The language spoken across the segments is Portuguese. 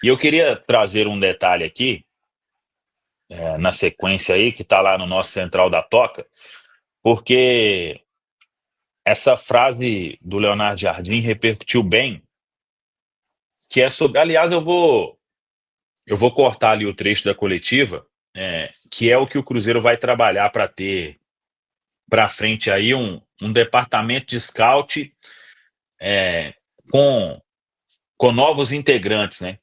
E eu queria trazer um detalhe aqui, na sequência aí, que está lá no nosso Central da Toca, porque essa frase do Leonardo Jardim repercutiu bem, que é sobre. Aliás, eu vou cortar ali o trecho da coletiva, que é o que o Cruzeiro vai trabalhar para ter para frente aí um departamento de scout é, com, com novos integrantes, né?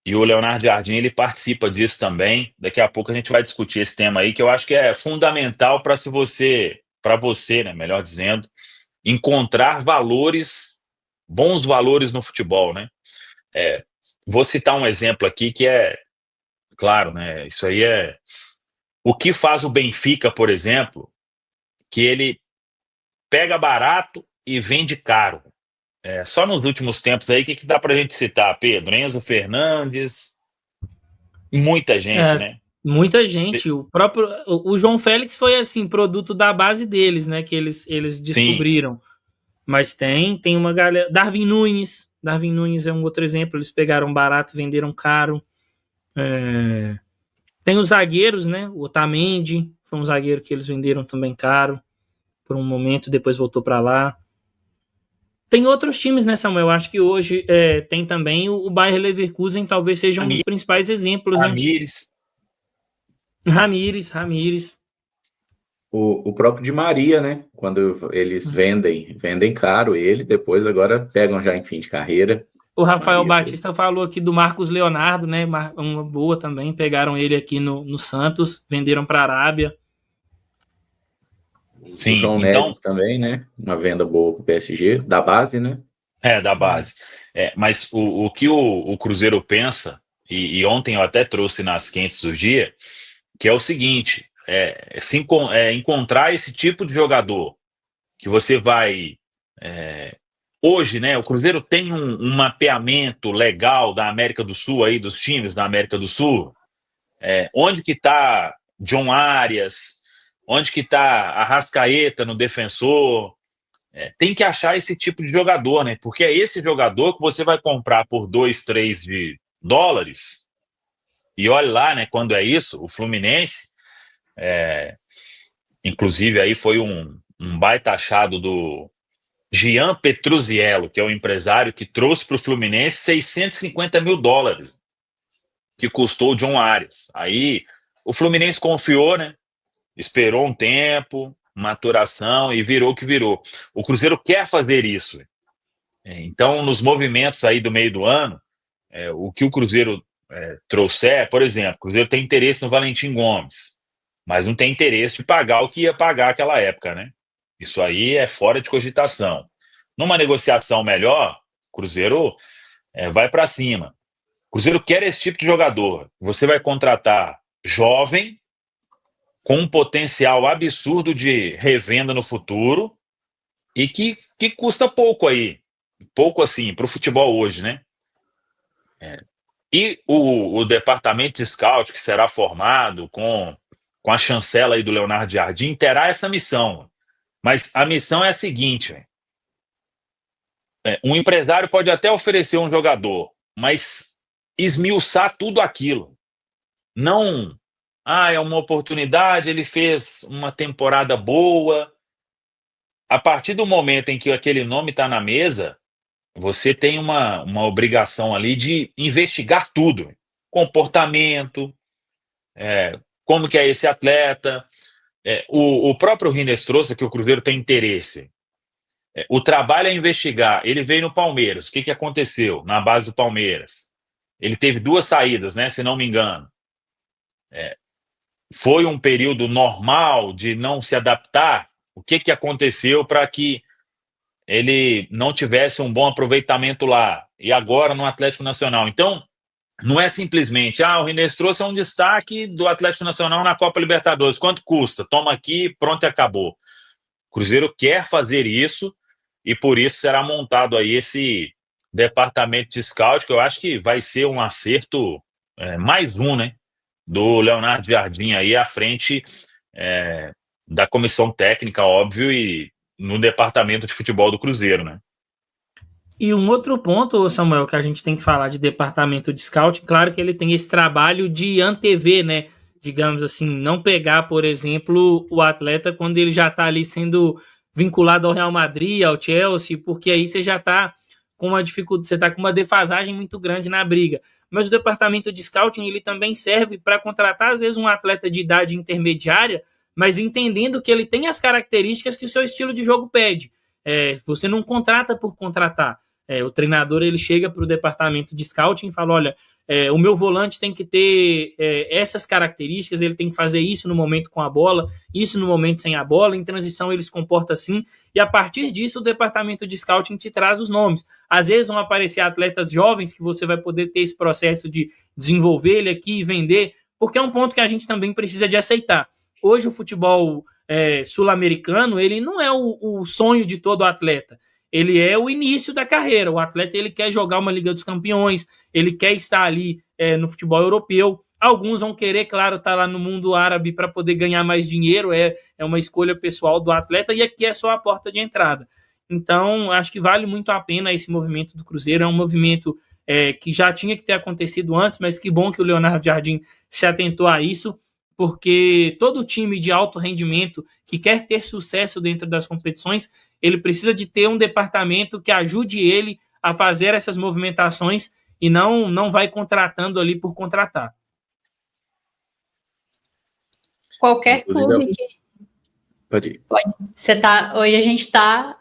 E o Leonardo Jardim, ele participa disso também. Daqui a pouco a gente vai discutir esse tema aí, que eu acho que é fundamental para você, né, melhor dizendo, encontrar valores, bons valores no futebol, né? É, vou citar um exemplo aqui que é, claro, né, isso aí é o que faz o Benfica, por exemplo, que ele pega barato e vende caro. Só nos últimos tempos aí, o que dá pra gente citar, Pedro? Enzo Fernandes, muita gente, É, né? muita De- gente. O João Félix foi assim, produto da base deles, né? Que eles Sim, descobriram. Mas tem uma galera. Darwin Nunes é um outro exemplo. Eles pegaram barato, venderam caro. É, tem os zagueiros, né? O Otamendi foi um zagueiro que eles venderam também caro por um momento, depois voltou para lá. Tem outros times, né, Samuel? Eu acho que hoje tem também o Bayer Leverkusen, talvez seja um dos Ami- principais exemplos, né? Ramires, Ramires. O próprio Di Maria, né? Quando eles vendem caro ele, depois agora pegam já em fim de carreira. O Rafael Maria foi. Batista falou aqui do Marcos Leonardo, né? Uma boa também. Pegaram ele aqui no Santos, venderam para a Arábia. O sim. João Então, Neves também, né? Uma venda boa pro PSG, da base, né? da base. Mas o que o Cruzeiro pensa, e ontem eu até trouxe nas quentes do dia, que é o seguinte: encontrar esse tipo de jogador que você vai. é, Hoje, né, o Cruzeiro tem um mapeamento legal da América do Sul, aí, dos times da América do Sul. Onde que está John Arias? Onde que está Arrascaeta no defensor? Tem que achar esse tipo de jogador, né? Porque é esse jogador que você vai comprar por 2, 3 de dólares. E olha lá, né? Quando é isso, o Fluminense, inclusive aí foi um baita achado do Gian Petruzziello, que é o empresário que trouxe para o Fluminense 650 mil dólares, que custou o John Arias. Aí o Fluminense confiou, né? Esperou um tempo, maturação e virou o que virou. O Cruzeiro quer fazer isso. Então, nos movimentos aí do meio do ano, o que o Cruzeiro trouxer, por exemplo, o Cruzeiro tem interesse no Valentim Gomes, mas não tem interesse de pagar o que ia pagar naquela época, né? Isso aí é fora de cogitação. Numa negociação melhor, o Cruzeiro vai para cima. O Cruzeiro quer esse tipo de jogador. Você vai contratar jovem, com um potencial absurdo de revenda no futuro e que custa pouco aí. Pouco assim, para o futebol hoje, né? E o departamento de scout que será formado com a chancela aí do Leonardo Jardim terá essa missão. Mas a missão é a seguinte: um empresário pode até oferecer um jogador, mas esmiuçar tudo aquilo. Não, é uma oportunidade, ele fez uma temporada boa. A partir do momento em que aquele nome está na mesa, você tem uma obrigação ali de investigar tudo. Comportamento, como que é esse atleta, o próprio Rinestrosa, que o Cruzeiro tem interesse. O trabalho é investigar. Ele veio no Palmeiras. O que aconteceu na base do Palmeiras? Ele teve duas saídas, né? Se não me engano. Foi um período normal de não se adaptar? O que aconteceu para que ele não tivesse um bom aproveitamento lá? E agora no Atlético Nacional. Então, não é simplesmente, o Rinês trouxe um destaque do Atlético Nacional na Copa Libertadores. Quanto custa? Toma aqui, pronto e acabou. O Cruzeiro quer fazer isso e por isso será montado aí esse departamento de scout, que eu acho que vai ser um acerto, mais um, né, do Leonardo Jardim aí à frente da comissão técnica, óbvio, e no departamento de futebol do Cruzeiro, né? E um outro ponto, Samuel, que a gente tem que falar de departamento de scouting, claro que ele tem esse trabalho de antever, né? Digamos assim, não pegar, por exemplo, o atleta quando ele já está ali sendo vinculado ao Real Madrid, ao Chelsea, porque aí você já está com uma dificuldade, você está com uma defasagem muito grande na briga. Mas o departamento de scouting, ele também serve para contratar, às vezes, um atleta de idade intermediária, mas entendendo que ele tem as características que o seu estilo de jogo pede. Você não contrata por contratar. O treinador ele chega para o departamento de scouting e fala, olha, o meu volante tem que ter essas características, ele tem que fazer isso no momento com a bola, isso no momento sem a bola, em transição ele se comporta assim, e a partir disso o departamento de scouting te traz os nomes. Às vezes vão aparecer atletas jovens que você vai poder ter esse processo de desenvolver ele aqui e vender, porque é um ponto que a gente também precisa de aceitar. Hoje o futebol sul-americano, ele não é o sonho de todo atleta. Ele é o início da carreira. O atleta ele quer jogar uma Liga dos Campeões, ele quer estar ali no futebol europeu. Alguns vão querer, claro, estar lá no mundo árabe para poder ganhar mais dinheiro. É uma escolha pessoal do atleta e aqui é só a porta de entrada. Então, acho que vale muito a pena esse movimento do Cruzeiro. É um movimento que já tinha que ter acontecido antes, mas que bom que o Leonardo Jardim se atentou a isso, porque todo time de alto rendimento que quer ter sucesso dentro das competições, ele precisa de ter um departamento que ajude ele a fazer essas movimentações e não vai contratando ali por contratar. Qualquer clube que... Pode ir. Hoje a gente está...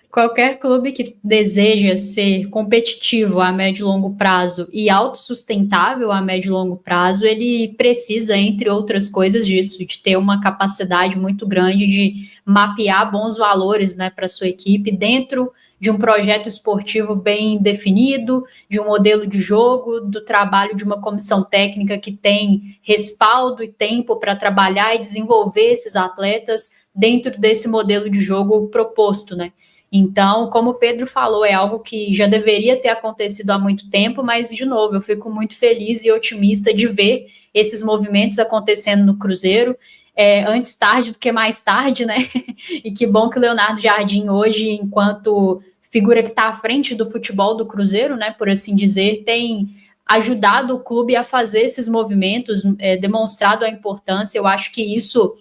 Qualquer clube que deseja ser competitivo a médio e longo prazo e autossustentável a médio e longo prazo, ele precisa, entre outras coisas, disso, de ter uma capacidade muito grande de mapear bons valores, né, para sua equipe dentro de um projeto esportivo bem definido, de um modelo de jogo, do trabalho de uma comissão técnica que tem respaldo e tempo para trabalhar e desenvolver esses atletas dentro desse modelo de jogo proposto, né? Então, como o Pedro falou, é algo que já deveria ter acontecido há muito tempo, mas, de novo, eu fico muito feliz e otimista de ver esses movimentos acontecendo no Cruzeiro, antes tarde do que mais tarde, né? E que bom que o Leonardo Jardim hoje, enquanto figura que está à frente do futebol do Cruzeiro, né, por assim dizer, tem ajudado o clube a fazer esses movimentos, demonstrado a importância. Eu acho que isso...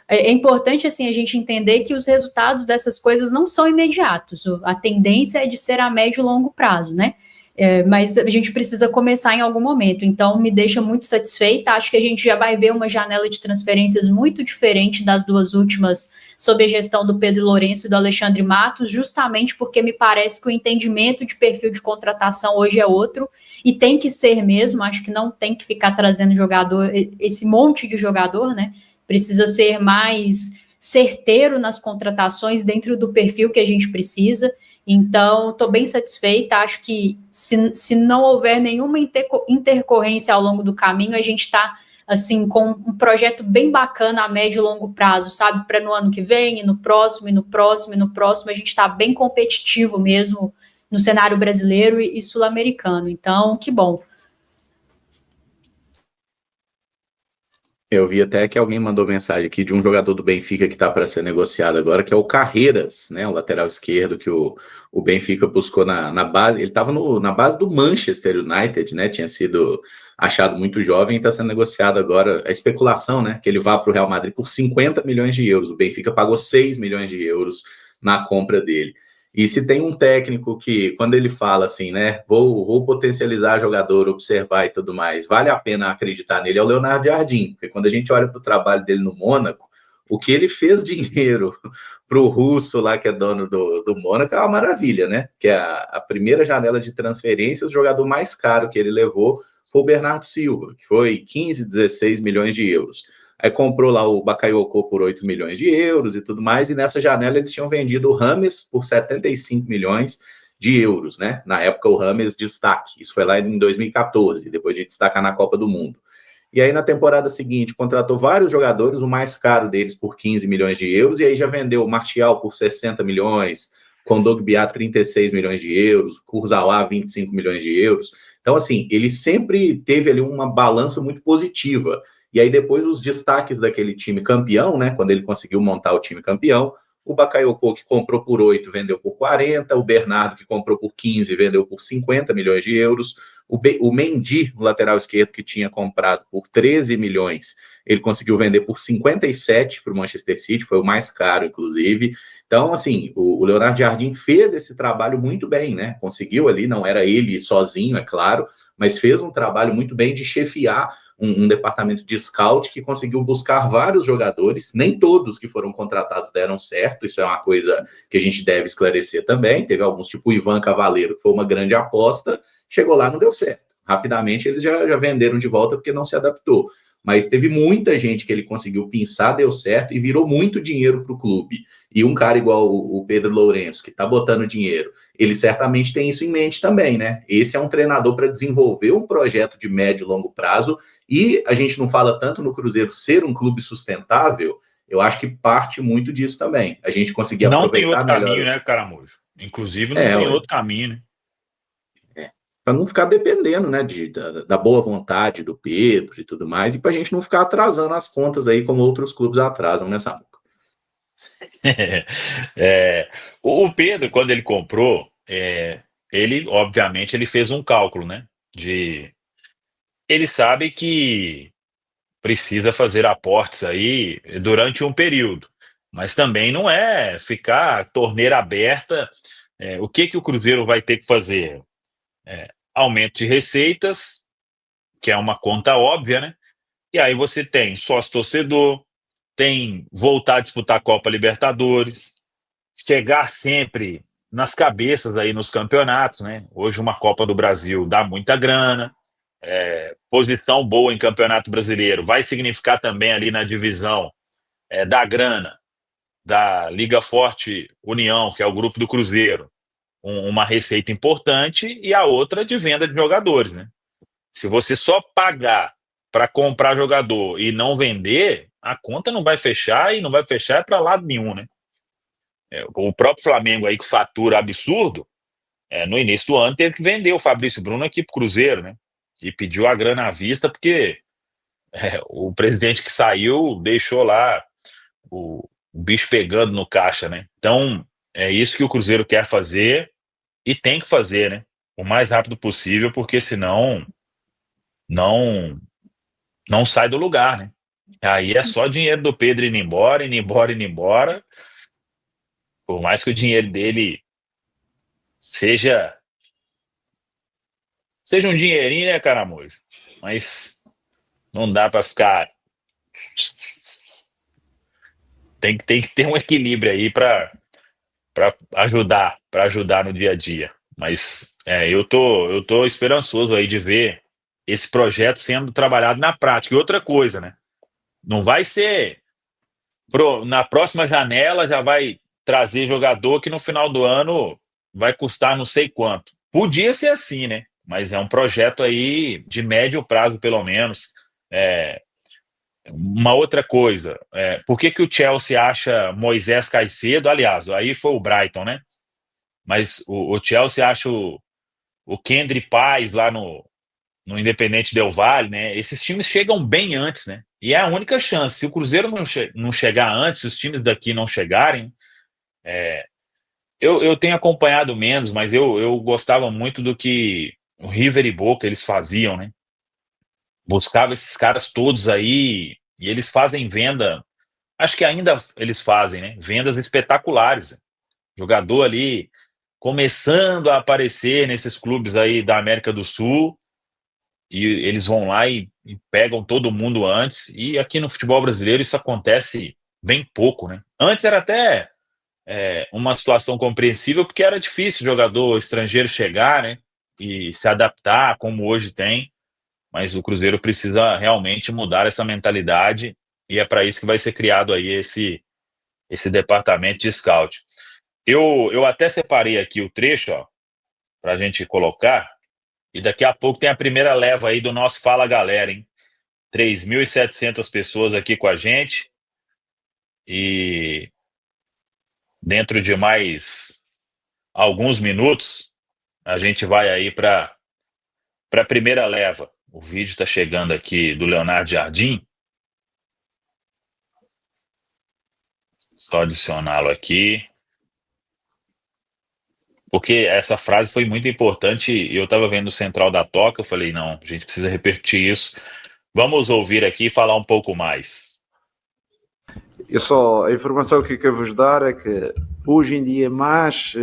É importante, assim, a gente entender que os resultados dessas coisas não são imediatos. A tendência é de ser a médio e longo prazo, né? Mas a gente precisa começar em algum momento. Então, me deixa muito satisfeita. Acho que a gente já vai ver uma janela de transferências muito diferente das duas últimas, sob a gestão do Pedro Lourenço e do Alexandre Matos, justamente porque me parece que o entendimento de perfil de contratação hoje é outro, e tem que ser mesmo. Acho que não tem que ficar trazendo jogador, esse monte de jogador, né? Precisa ser mais certeiro nas contratações dentro do perfil que a gente precisa. Então, estou bem satisfeita. Acho que se não houver nenhuma intercorrência ao longo do caminho, a gente está assim, com um projeto bem bacana a médio e longo prazo, sabe? Para no ano que vem, e no próximo, e no próximo, e no próximo, a gente está bem competitivo mesmo no cenário brasileiro e sul-americano. Então, que bom. Eu vi até que alguém mandou mensagem aqui de um jogador do Benfica que está para ser negociado agora, que é o Carreiras, né, o lateral esquerdo que o Benfica buscou na base. Ele estava na base do Manchester United, né, tinha sido achado muito jovem e está sendo negociado agora. A especulação, né, que ele vá para o Real Madrid por 50 milhões de euros. O Benfica pagou 6 milhões de euros na compra dele. E se tem um técnico que, quando ele fala assim, né, vou potencializar jogador, observar e tudo mais, vale a pena acreditar nele, é o Leonardo Jardim, porque quando a gente olha para o trabalho dele no Mônaco, o que ele fez dinheiro para o russo lá, que é dono do Mônaco, é uma maravilha, né, que é a primeira janela de transferência, o jogador mais caro que ele levou foi o Bernardo Silva, que foi 15, 16 milhões de euros. Aí comprou lá o Bakayoko por 8 milhões de euros e tudo mais, e nessa janela eles tinham vendido o Rames por 75 milhões de euros, né? Na época o Rames destaque, isso foi lá em 2014, depois de destacar na Copa do Mundo. E aí na temporada seguinte contratou vários jogadores, o mais caro deles por 15 milhões de euros, e aí já vendeu o Martial por 60 milhões, Kondogbia 36 milhões de euros, Kurzawa 25 milhões de euros. Então assim, ele sempre teve ali uma balança muito positiva. E aí depois os destaques daquele time campeão, né, quando ele conseguiu montar o time campeão, o Bakayoko, que comprou por 8, vendeu por 40, o Bernardo, que comprou por 15, vendeu por 50 milhões de euros, o Mendy, o lateral esquerdo, que tinha comprado por 13 milhões, ele conseguiu vender por 57 para o Manchester City, foi o mais caro, inclusive. Então, assim, o Leonardo Jardim fez esse trabalho muito bem, né? Conseguiu ali, não era ele sozinho, é claro, mas fez um trabalho muito bem de chefiar um departamento de scout que conseguiu buscar vários jogadores, nem todos que foram contratados deram certo, isso é uma coisa que a gente deve esclarecer também, teve alguns, tipo o Ivan Cavaleiro, que foi uma grande aposta, chegou lá, não deu certo. Rapidamente eles já venderam de volta porque não se adaptou. Mas teve muita gente que ele conseguiu pinçar, deu certo e virou muito dinheiro para o clube. E um cara igual o Pedro Lourenço, que está botando dinheiro, ele certamente tem isso em mente também, né? Esse é um treinador para desenvolver um projeto de médio e longo prazo, e a gente não fala tanto no Cruzeiro ser um clube sustentável, eu acho que parte muito disso também. A gente conseguir Não tem aproveitar outro melhor. caminho, né, Caramujo? Inclusive, não tem outro caminho, né? Para não ficar dependendo, né, da boa vontade do Pedro e tudo mais, e para a gente não ficar atrasando as contas aí como outros clubes atrasam nessa época. O Pedro, quando ele comprou, ele, obviamente, ele fez um cálculo, né? Ele sabe que precisa fazer aportes aí durante um período, mas também não é ficar torneira aberta. O que o Cruzeiro vai ter que fazer? Aumento de receitas, que é uma conta óbvia, né? E aí você tem sócio-torcedor, tem voltar a disputar a Copa Libertadores, chegar sempre nas cabeças aí nos campeonatos, né? Hoje uma Copa do Brasil dá muita grana, posição boa em Campeonato Brasileiro vai significar também ali na divisão da grana da Liga Forte União, que é o grupo do Cruzeiro, uma receita importante, e a outra de venda de jogadores, né? Se você só pagar para comprar jogador e não vender, a conta não vai fechar, e não vai fechar para lado nenhum, né? O próprio Flamengo aí, que fatura absurdo, no início do ano teve que vender o Fabrício Bruno aqui pro Cruzeiro, né? E pediu a grana à vista, porque o presidente que saiu deixou lá o bicho pegando no caixa, né? Então, é isso que o Cruzeiro quer fazer e tem que fazer, né? O mais rápido possível, porque senão não sai do lugar, né? Aí é só dinheiro do Pedro indo embora, indo embora, indo embora. Por mais que o dinheiro dele seja um dinheirinho, né, Caramujo? Mas não dá para ficar. Tem que ter um equilíbrio aí para ajudar no dia a dia. Mas eu tô esperançoso aí de ver esse projeto sendo trabalhado na prática. E outra coisa, né? Não vai ser na próxima janela já vai trazer jogador que no final do ano vai custar não sei quanto. Podia ser assim, né? Mas é um projeto aí de médio prazo, pelo menos. Uma outra coisa, por que o Chelsea acha Moisés Caicedo? Aliás, aí foi o Brighton, né? Mas o Chelsea acha o Kendry Paz lá no Independente Del Valle, né? Esses times chegam bem antes, né? E é a única chance. Se o Cruzeiro não chegar antes, se os times daqui não chegarem, eu tenho acompanhado menos, mas eu gostava muito do que o River e Boca eles faziam, né? Buscava esses caras todos aí e eles fazem venda. Acho que ainda eles fazem, né? Vendas espetaculares. Jogador ali começando a aparecer nesses clubes aí da América do Sul, e eles vão lá e pegam todo mundo antes. E aqui no futebol brasileiro isso acontece bem pouco, né? Antes era até uma situação compreensível, porque era difícil o jogador estrangeiro chegar, né? E se adaptar, como hoje tem. Mas o Cruzeiro precisa realmente mudar essa mentalidade, e é para isso que vai ser criado aí esse departamento de scout. Eu até separei aqui o trecho, ó, para a gente colocar, e daqui a pouco tem a primeira leva aí do nosso Fala Galera, hein? 3.700 pessoas aqui com a gente, e dentro de mais alguns minutos a gente vai aí para a primeira leva. O vídeo está chegando aqui do Leonardo Jardim. Só adicioná-lo aqui. Porque essa frase foi muito importante. Eu estava vendo o Central da Toca, eu falei, não, a gente precisa repetir isso. Vamos ouvir aqui e falar um pouco mais. A informação que eu quero vos dar é que hoje em dia é mais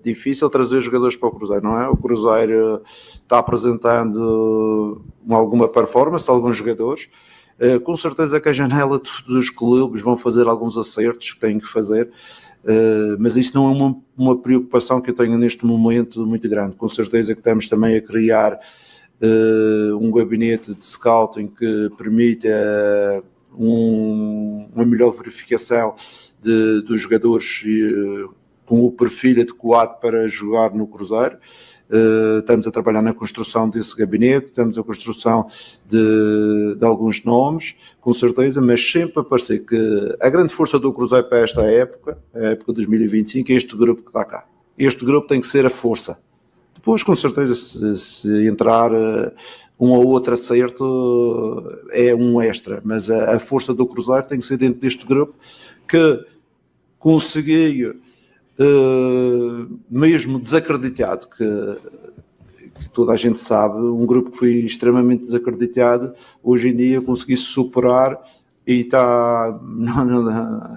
difícil trazer jogadores para o Cruzeiro, não é? O Cruzeiro está apresentando alguma performance, alguns jogadores. Com certeza que a janela de todos os clubes vão fazer alguns acertos que têm que fazer, mas isso não é uma preocupação que eu tenho neste momento muito grande. Com certeza que estamos também a criar um gabinete de scouting que permita uma melhor verificação dos jogadores com o perfil adequado para jogar no Cruzeiro. Estamos a trabalhar na construção desse gabinete, estamos a construção de alguns nomes, com certeza, mas sempre a parecer que a grande força do Cruzeiro para esta época, a época de 2025, é este grupo que está cá. Este grupo tem que ser a força. Depois, com certeza, se entrar um ou outro acerto, é um extra, mas a força do Cruzeiro tem que ser dentro deste grupo que conseguiu, mesmo desacreditado, que toda a gente sabe, um grupo que foi extremamente desacreditado, hoje em dia conseguiu superar e está,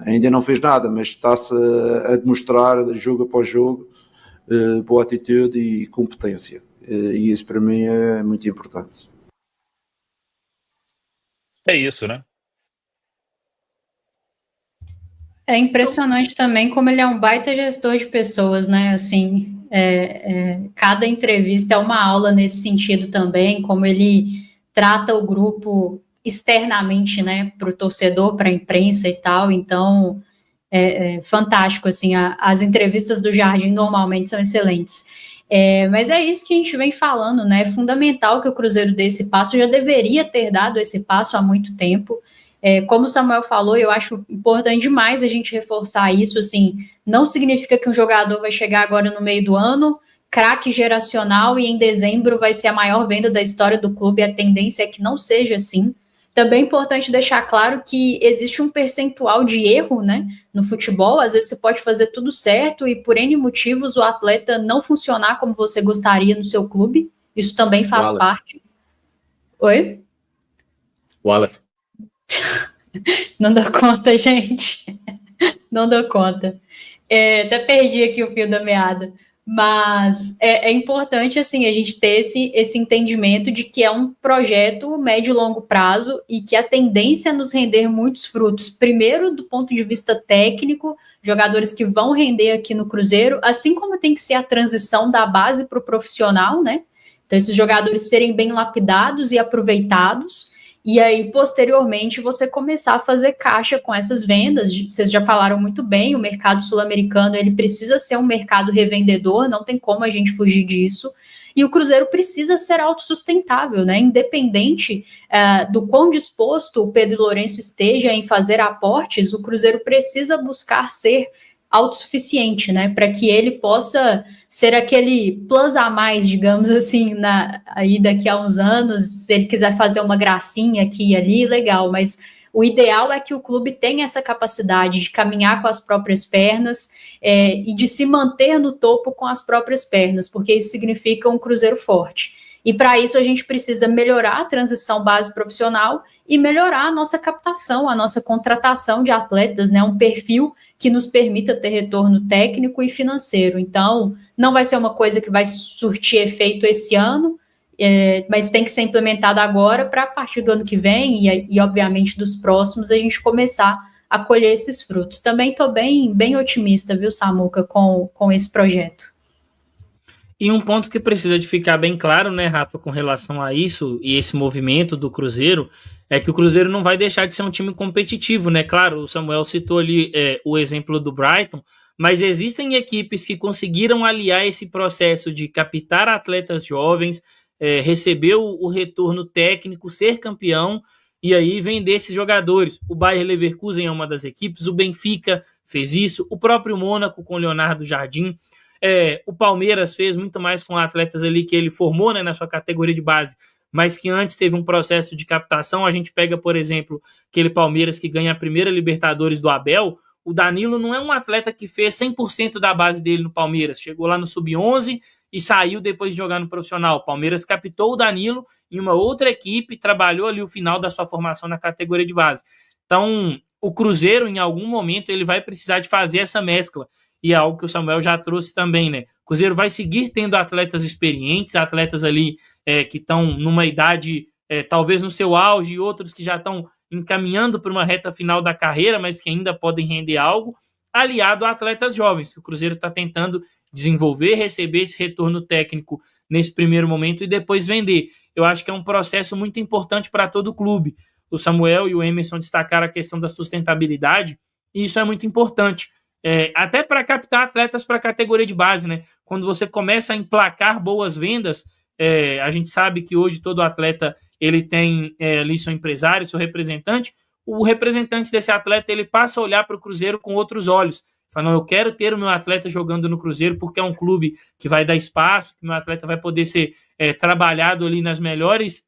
ainda não fez nada, mas está-se a demonstrar jogo após jogo boa atitude e competência, e isso para mim é muito importante. É isso, né? É impressionante também como ele é um baita gestor de pessoas, né? Assim, cada entrevista é uma aula nesse sentido também, como ele trata o grupo externamente, né? Para o torcedor, para a imprensa e tal. Então, fantástico, assim, as entrevistas do Jardim normalmente são excelentes. Mas é isso que a gente vem falando, né? É fundamental que o Cruzeiro dê esse passo, já deveria ter dado esse passo há muito tempo. Como o Samuel falou, eu acho importante demais a gente reforçar isso, assim, não significa que um jogador vai chegar agora no meio do ano, craque geracional, e em dezembro vai ser a maior venda da história do clube. A tendência é que não seja assim. Também é importante deixar claro que existe um percentual de erro, né, no futebol. Às vezes você pode fazer tudo certo e por N motivos o atleta não funcionar como você gostaria no seu clube. Isso também faz parte. Oi? Wallace. Não dou conta, gente. Não dou conta. Até perdi aqui o fio da meada. Mas é importante, assim, a gente ter esse entendimento de que é um projeto médio e longo prazo e que a tendência é nos render muitos frutos. Primeiro, do ponto de vista técnico, jogadores que vão render aqui no Cruzeiro, assim como tem que ser a transição da base para o profissional, né? Então, esses jogadores serem bem lapidados e aproveitados. E aí, posteriormente, você começar a fazer caixa com essas vendas. Vocês já falaram muito bem, o mercado sul-americano ele precisa ser um mercado revendedor, não tem como a gente fugir disso. E o Cruzeiro precisa ser autossustentável, né? Independente do quão disposto o Pedro Lourenço esteja em fazer aportes, o Cruzeiro precisa buscar ser autossuficiente, né, para que ele possa ser aquele plus a mais, digamos assim, aí daqui a uns anos, se ele quiser fazer uma gracinha aqui e ali, legal, mas o ideal é que o clube tenha essa capacidade de caminhar com as próprias pernas e de se manter no topo com as próprias pernas, porque isso significa um Cruzeiro forte. E para isso a gente precisa melhorar a transição base profissional e melhorar a nossa captação, a nossa contratação de atletas, né, um perfil que nos permita ter retorno técnico e financeiro. Então, não vai ser uma coisa que vai surtir efeito esse ano, mas tem que ser implementado agora para, a partir do ano que vem e obviamente, dos próximos, a gente começar a colher esses frutos. Também estou bem otimista, viu, Samuca, com esse projeto. E um ponto que precisa de ficar bem claro, né, Rafa, com relação a isso e esse movimento do Cruzeiro, é que o Cruzeiro não vai deixar de ser um time competitivo, né? Claro, o Samuel citou ali o exemplo do Brighton, mas existem equipes que conseguiram aliar esse processo de captar atletas jovens, receber o retorno técnico, ser campeão e aí vender esses jogadores. O Bayer Leverkusen é uma das equipes, o Benfica fez isso, o próprio Mônaco com o Leonardo Jardim. O Palmeiras fez muito mais com atletas ali que ele formou, né, na sua categoria de base, mas que antes teve um processo de captação. A gente pega, por exemplo, aquele Palmeiras que ganha a primeira Libertadores do Abel. O Danilo não é um atleta que fez 100% da base dele no Palmeiras. Chegou lá no Sub-11 e saiu depois de jogar no profissional. O Palmeiras captou o Danilo em uma outra equipe, trabalhou ali o final da sua formação na categoria de base. Então, o Cruzeiro, em algum momento, ele vai precisar de fazer essa mescla. E é algo que o Samuel já trouxe também, né? O Cruzeiro vai seguir tendo atletas experientes, atletas ali que estão numa idade, talvez no seu auge, e outros que já estão encaminhando para uma reta final da carreira, mas que ainda podem render algo, aliado a atletas jovens, que o Cruzeiro está tentando desenvolver, receber esse retorno técnico nesse primeiro momento e depois vender. Eu acho que é um processo muito importante para todo o clube. O Samuel e o Emerson destacaram a questão da sustentabilidade, e isso é muito importante. Até para captar atletas para a categoria de base, né? Quando você começa a emplacar boas vendas, a gente sabe que hoje todo atleta ele tem ali seu empresário, seu representante. O representante desse atleta ele passa a olhar para o Cruzeiro com outros olhos. Fala, não, eu quero ter o meu atleta jogando no Cruzeiro porque é um clube que vai dar espaço, que o meu atleta vai poder ser trabalhado ali nas melhores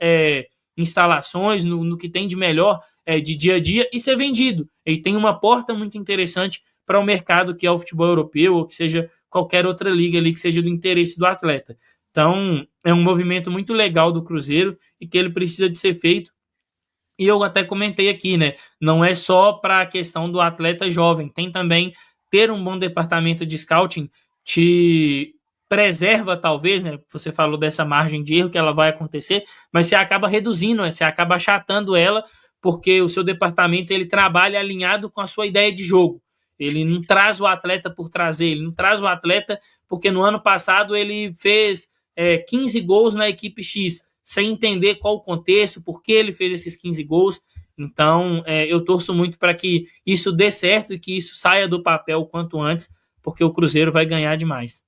instalações, no que tem de melhor de dia a dia e ser vendido. Ele tem uma porta muito interessante para o mercado que é o futebol europeu ou que seja qualquer outra liga ali que seja do interesse do atleta. Então, é um movimento muito legal do Cruzeiro e que ele precisa de ser feito. E eu até comentei aqui, né? Não é só para a questão do atleta jovem, tem também ter um bom departamento de scouting te preserva, talvez, né? Você falou dessa margem de erro que ela vai acontecer, mas você acaba reduzindo, você acaba achatando ela, porque o seu departamento ele trabalha alinhado com a sua ideia de jogo. Ele não traz o atleta por trazer, ele não traz o atleta porque no ano passado ele fez 15 gols na equipe X, sem entender qual o contexto, por que ele fez esses 15 gols. Então, eu torço muito para que isso dê certo e que isso saia do papel o quanto antes, porque o Cruzeiro vai ganhar demais.